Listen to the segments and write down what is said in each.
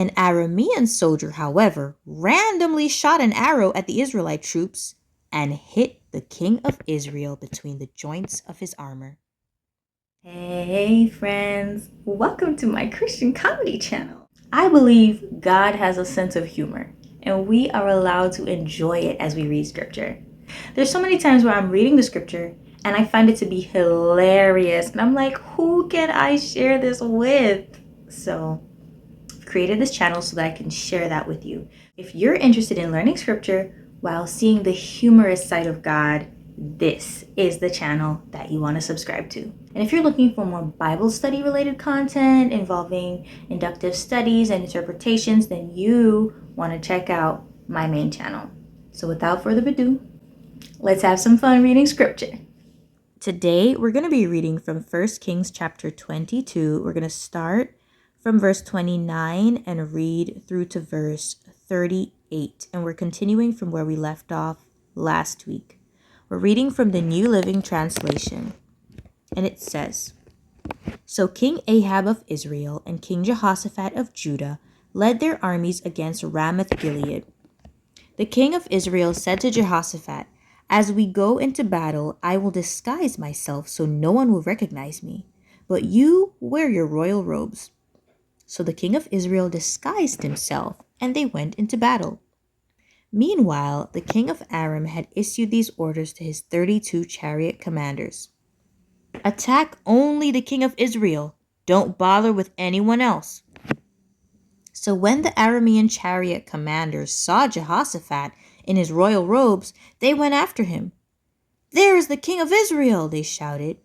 An Aramean soldier, however, randomly shot an arrow at the Israelite troops and hit the king of Israel between the joints of his armor. Hey friends, welcome to my Christian comedy channel. I believe God has a sense of humor, and we are allowed to enjoy it as we read scripture. There's so many times where I'm reading the scripture and I find it to be hilarious, and I'm like, who can I share this with? So I've created this channel so that I can share that with you. If you're interested in learning scripture while seeing the humorous side of God, this is the channel that you want to subscribe to. And if you're looking for more Bible study related content involving inductive studies and interpretations, then you want to check out my main channel. So without further ado, let's have some fun reading scripture. Today, we're going to be reading from 1 Kings chapter 22. We're going to start from verse 29 and read through to verse 38. And we're continuing from where we left off last week. We're reading from the New Living Translation. And it says, So King Ahab of Israel and King Jehoshaphat of Judah led their armies against Ramoth-Gilead. The king of Israel said to Jehoshaphat, As we go into battle, I will disguise myself so no one will recognize me. But you wear your royal robes. So the king of Israel disguised himself, and they went into battle. Meanwhile, the king of Aram had issued these orders to his 32 chariot commanders. Attack only the king of Israel. Don't bother with anyone else. So when the Aramean chariot commanders saw Jehoshaphat in his royal robes, they went after him. There is the king of Israel, they shouted.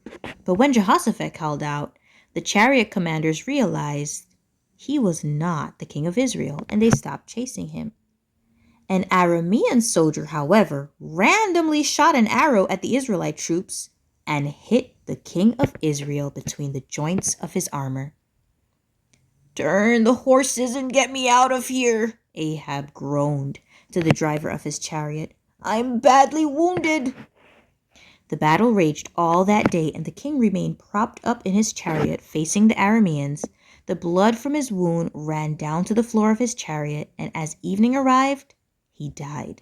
But when Jehoshaphat called out, the chariot commanders realized he was not the king of Israel, and they stopped chasing him. An Aramean soldier, however, randomly shot an arrow at the Israelite troops and hit the king of Israel between the joints of his armor. Turn the horses and get me out of here, Ahab groaned to the driver of his chariot. I'm badly wounded. The battle raged all that day, and the king remained propped up in his chariot facing the Arameans. The blood from his wound ran down to the floor of his chariot, and as evening arrived, he died.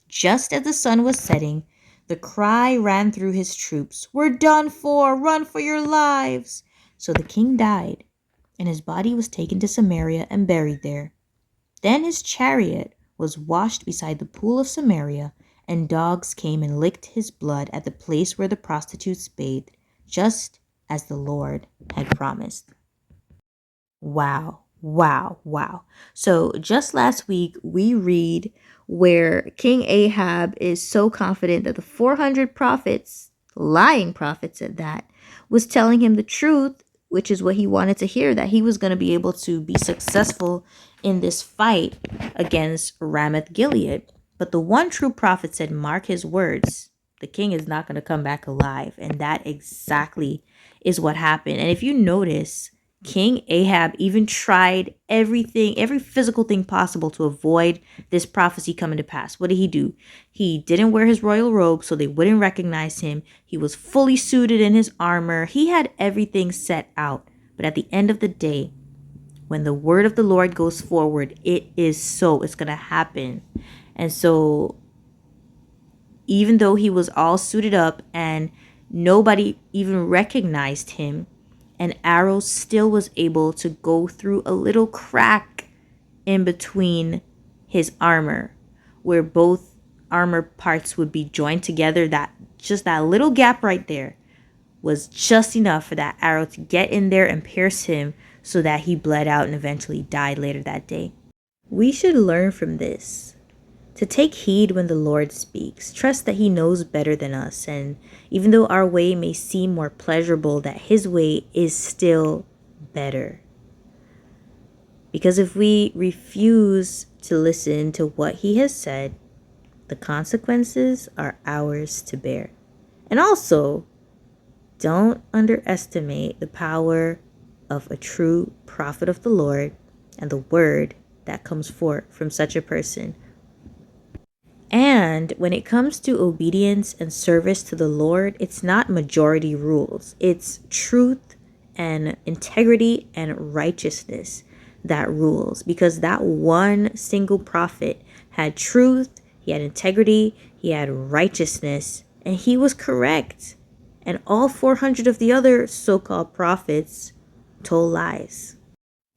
Just as the sun was setting, the cry ran through his troops, We're done for! Run for your lives! So the king died, and his body was taken to Samaria and buried there. Then his chariot was washed beside the pool of Samaria, and dogs came and licked his blood at the place where the prostitutes bathed, just as the Lord had promised. Wow, wow, wow. So just last week, we read where King Ahab is so confident that the 400 prophets, lying prophets at that, was telling him the truth, which is what he wanted to hear, that he was going to be able to be successful in this fight against Ramoth-Gilead. But the one true prophet said, mark his words, the king is not going to come back alive. And that exactly is what happened. And if you notice, King Ahab even tried everything, every physical thing possible to avoid this prophecy coming to pass. What did he do? He didn't wear his royal robe so they wouldn't recognize him. He was fully suited in his armor. He had everything set out. But at the end of the day, when the word of the Lord goes forward, it is so. It's going to happen. And so even though he was all suited up and nobody even recognized him, an arrow still was able to go through a little crack in between his armor, where both armor parts would be joined together. That little gap right there was just enough for that arrow to get in there and pierce him so that he bled out and eventually died later that day. We should learn from this to take heed when the Lord speaks. Trust that he knows better than us, and even though our way may seem more pleasurable, that his way is still better. Because if we refuse to listen to what he has said, the consequences are ours to bear. And also, don't underestimate the power of a true prophet of the Lord and the word that comes forth from such a person. And when it comes to obedience and service to the Lord, it's not majority rules. It's truth and integrity and righteousness that rules, because that one single prophet had truth, he had integrity, he had righteousness, and he was correct. And all 400 of the other so-called prophets told lies.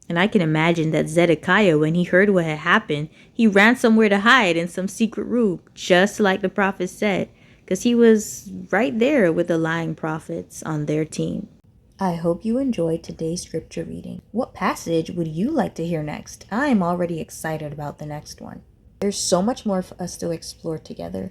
And I can imagine that Zedekiah, when he heard what had happened, he ran somewhere to hide in some secret room, just like the prophet said, because he was right there with the lying prophets on their team. I hope you enjoyed today's scripture reading. What passage would you like to hear next? I'm already excited about the next one. There's so much more for us to explore together.